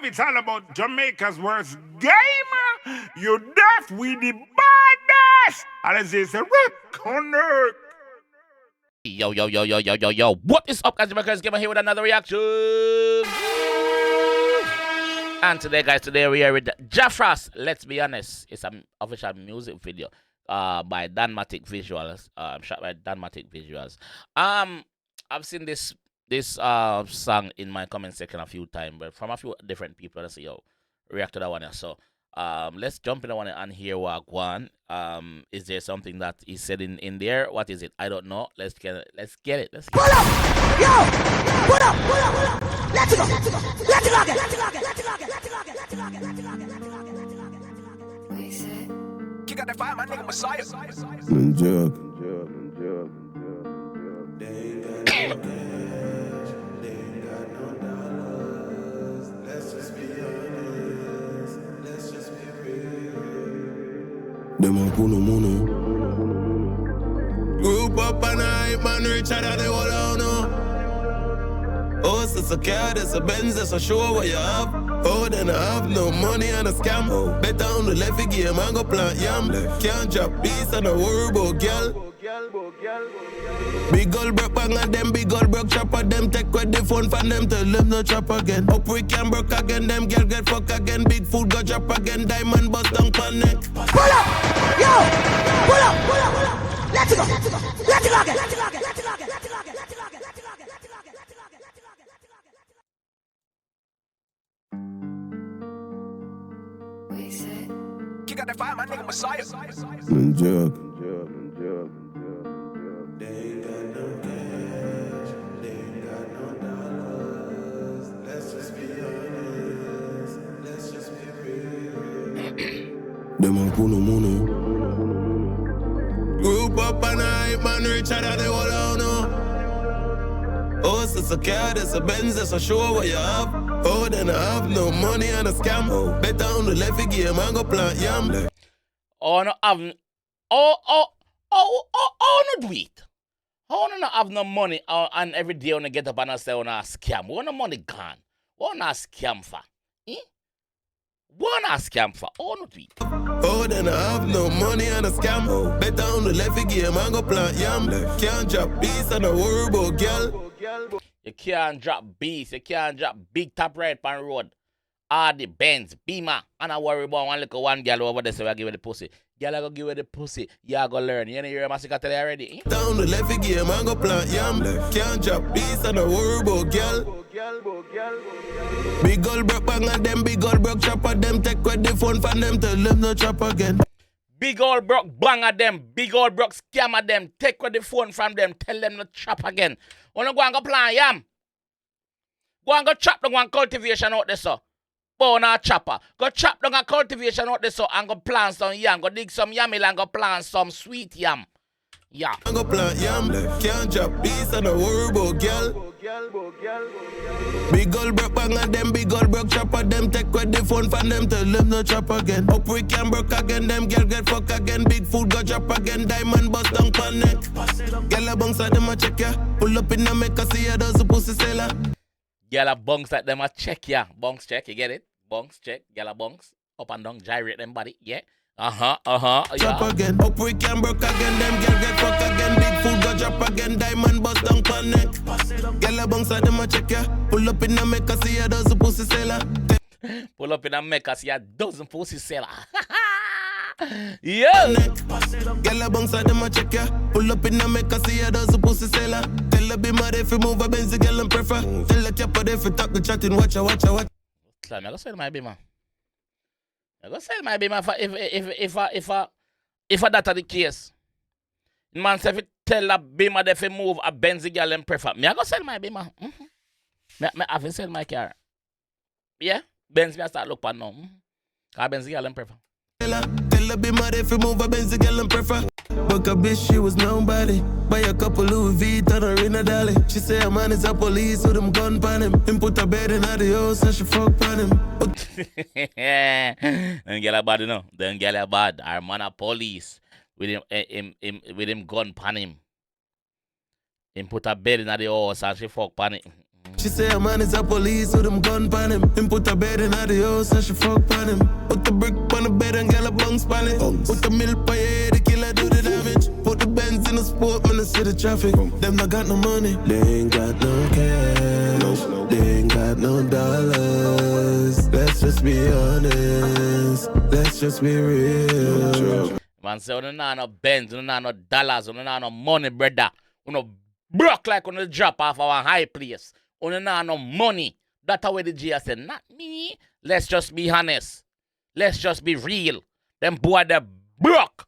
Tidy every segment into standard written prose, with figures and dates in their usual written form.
it's all about Jamaica's worst game. You deaf, we the baddest. And as they say, connect. Yo. What is up, guys? JAMAICA'S here with another reaction. And today, guys, we are with Jafrass. Let's be honest, it's an official music video by 𝐑𝐄𝐀𝐂𝐓𝐈𝐎𝐍 Visuals. Shot by 𝐑𝐄𝐀𝐂𝐓𝐿 Visuals. I've seen this song in my comment section a few times, but from a few different people. Let's see, yo, react to that one. So let's jump in the one and hear what one. Is there something that he said in there? What is it? I don't know. Let's get it. Pull up! Yo! Pull up! Let's go! Kick out that fire, my nigga Messiah. Them a kuno mono. Group up and hype man, rich out of the whole town now. Oh, it's a car, it's a Benz, it's a show what you have. Oh, then I have no money and a scam. Better on the left game and go plant yam. Can't drop peace and a worry about girl. Big old broke bang and them big old broke chopper them take with the phone from them tell them no chop again. Up we can broke again, them girl get fuck again. Big food go drop again, diamond bust down pan neck. Pull up! Yo! Pull up! Let's go! Kick out that fire, my nigga Messiah. Joke. They ain't got no cash, they ain't got no dollars. Let's just be honest, let's just be real. Them a kuno mono. Group up and hype man, rich out of the whole town now. Oh, it's a car, it's a Benz, it's a show what you have. Oh, then I have no money and a scam. Better on the left game and go plant yam. Oh no, have no do it. How no have no money and every day when I get up and I say on a scam? What no money gone? What na scam for? What na scam for? Oh no do it. Oh, then I have no money and a scam. Better on the left game and go plant yam. Can't drop beats and a worry about girl. You can't drop beats, you can't drop big top right on road. All the Benz, Beamer, and I worry about one girl over there, so I give her the pussy. Girl, I go give her the pussy. You go learn. You know your massacre tell you already. Down the left game and go plant yam. Can't drop beats and a worry about girl. Big old broke bang and them big old broke chopper them take with the phone from them tell them no chop again. Big old broke bang at them, big old broke scam at them, take with the phone from them, tell them no chop again. Wanna go and go plant yam? Go and go chop the one cultivation out there, so. Bone a chopper. Go chop down a cultivation out there so and go plant some yam. Go dig some yam and go plant some sweet yam. Yeah. Go plant yam. Can't drop beats and a worry about girl. Big old broke bang and them big old broke chopper them take with the phone from them tell them no chop again. Up we can broke again, them girl get fuck again. Big food go drop again, diamond bust down pan neck. Girl a bounce at them a check ya. Pull up in a make a see ya does a pussy seller. Girl a bunks at them a check ya. Bunks check, you get it? Bunks check, girl a bunks. Up and down, gyrate them body, yeah. Yeah. Drop again, up we can broke again, them girl get fuck again. Big food go drop again, diamond bust down pan neck. Girl a bounce at them a check ya. Pull up in a make a see ya does a pussy seller. Pull up in a make a see ya dozen pussy seller. Yeah. Girl a bounce at them a check ya. Pull up in a make a see ya does a pussy seller. Tell her be mad if you move a Benz, the girl and prefer. Tell her cap if you talk the chatting, watch her. I'm gonna sell my beamer. I'm gonna sell my beamer if that are the case. Man say if you tell a beamer that if you move a Benz girl and prefer. Me I go sell my beamer. Me have to sell my car. Yeah? Benz me I start look for now. Cause Benz girl and prefer. Tell her be mad if you move a Benz, the girl and prefer. But a bitch, she was nobody. Buy a couple Louis V, turn her in a dolly. She say a man is a police, so them gun pan him. Him put a bed in the house and she fuck pan him. Them girl a bad, you know. Them girl a bad. Our man a police. With him gun pan him. Him put a bed in the house and she fuck pan him. She say a man is a police with them gun pan him. Him put a bed in the house and she fuck pan him. Put the brick on the bed and get a bounce pan it. Put the milk by your head, the killer do the damage. Put the Benz in the sport, man, I see the traffic. Them not got no money, they ain't got no cash. They ain't got no dollars. Let's just be honest. Let's just be real. Man say, you know no Benz, you know no dollars, you know no money, brother. You know broke like on the drop off our high place. You know no money. That's how the G said, not me. Let's just be honest. Let's just be real. Them boy they broke.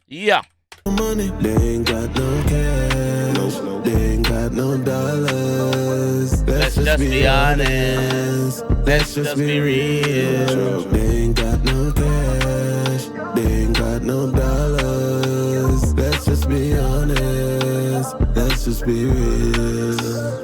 Yeah. Money, they ain't got no cash. They ain't got no dollars. Let's just be honest. Let's just be real. They ain't got no cash. They ain't got no dollars. Let's just be honest. Let's just be real.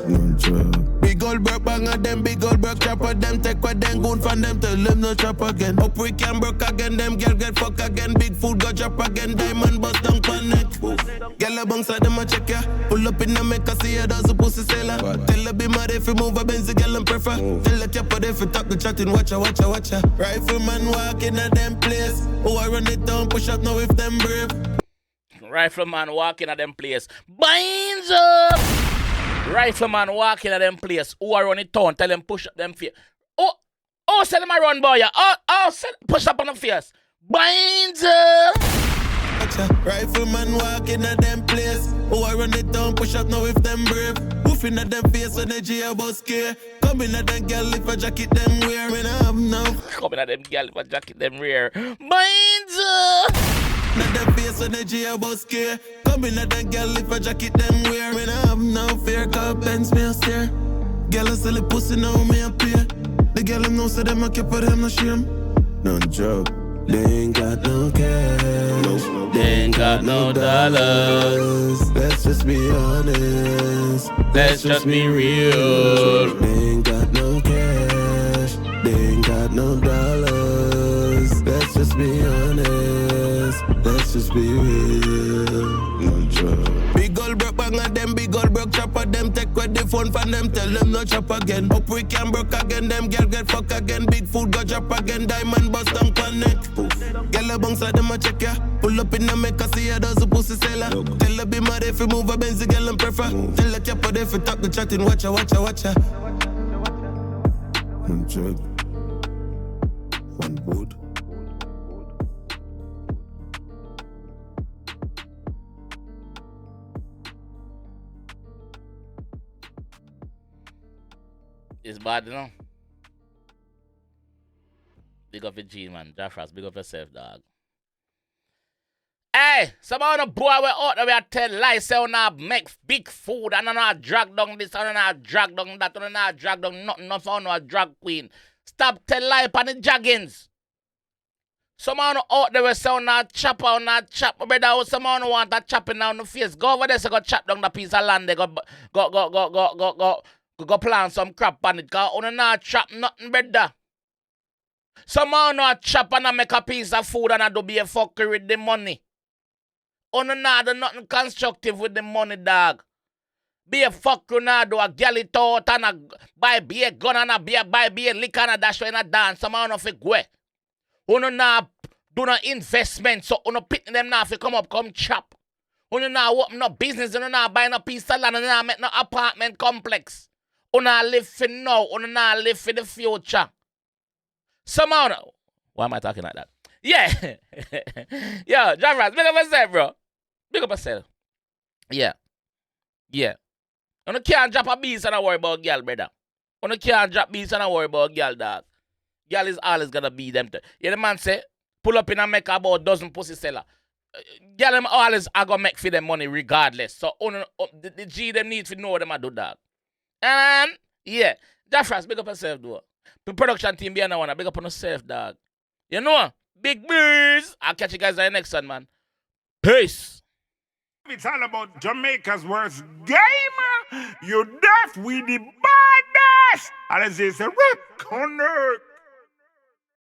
No joke. Big old broke bang at them, big old broke chopper them. Take what them goon from them, tell them no chop again. Up we can broke again, them girl get fuck again. Big food go drop again, diamond bust down connect. Girl a bounce at them a check ya. Pull up in the make a see ya, does a pussy seller. Tell her be mad if you move a Benz, the girl and prefer. Tell her cap if you talk the chatting, watch ya. Rifleman walk in a them place. Oh I run it down, push up now if them brave. Rifleman walking at them place. Binds up! Rifleman walking at them place. Who are on the town, tell them push up them face. Oh, sell them a run, boy. Push up on the face. Binds up! Rifleman walking at them place. Who I run it down, push up now if them brave. Woofing at them face when they G about scare. Coming at them girl if a jacket them wear. When I have now. Coming at them girl if a jacket them wear. Binds up! At them face when they G about scare. Coming at them girl if a jacket them wear. When I have no fear, cause Benz me a stare. Girl I sell a pussy now me appear. The girl them know say them a keep them no shame. No joke. They ain't got no cash. They ain't got no dollars. Let's just be honest. Let's just be real. They ain't got no cash. They ain't got no dollars. Let's just be honest. Let's just be real. No joke. Big old broke bang at them, big old broke chopper them. Take with the phone from them, tell them no chop again. Up we can broke again, them girl get fuck again. Big food go drop again, diamond bust and connect. Girl a bounce at them a check ya. Pull up in the make a see ya, does a pussy seller. Tell her be mad if you move a Benz, the girl and prefer. Tell her cap if you talk the chatting, watch ya. One jug, one wood. It's bad, you know. Big up your G, man. Jafrass, big up yourself, dog. Hey, some of the boy we out there, we tell lies, say we not make big food, and we not drag down this, and we not drag down that, and we not drag down nothing, no for no drag queen. Stop tell lie upon the jaggins. Some of the out there, we say we not chop, or not chop. Brother, some of the want that chopping down the face. Go over there, so go chop down the piece of land, they go plant some crap on it, cause you not chop nothing, brother. Some man not chop and make a piece of food and do be a fucker with the money. You not do nothing constructive with the money, dog. Be a fucker now, do a galley out and a buy be a gun and a buy be a liquor and a dash and a dance. Some man not go. You not do no investment, so you pick them now if you come chop. You not open no business, you not buy no piece of land, you not make no apartment complex. You not live for now, you not live for the future. Somehow, why am I talking like that? Yeah. Yo, Jafrass, big up yourself, bro. Big up yourself. Yeah. You can't drop a beast and not worry about girl, brother. You can't drop beast and not worry about girl, dog. Girl is always gonna be them. Yeah, the man say, pull up in and make about a dozen pussy seller. Girl, them always are gonna make for them money regardless. So, the G them need to know them I do that. And, yeah. Jafrass, big up yourself, though. The production team behind that one, big up on yourself, dog. You know, big beers. I'll catch you guys on the next one, man. Peace. It's all about Jamaica's worst game. You deaf with the baddest. And it's a rip corner.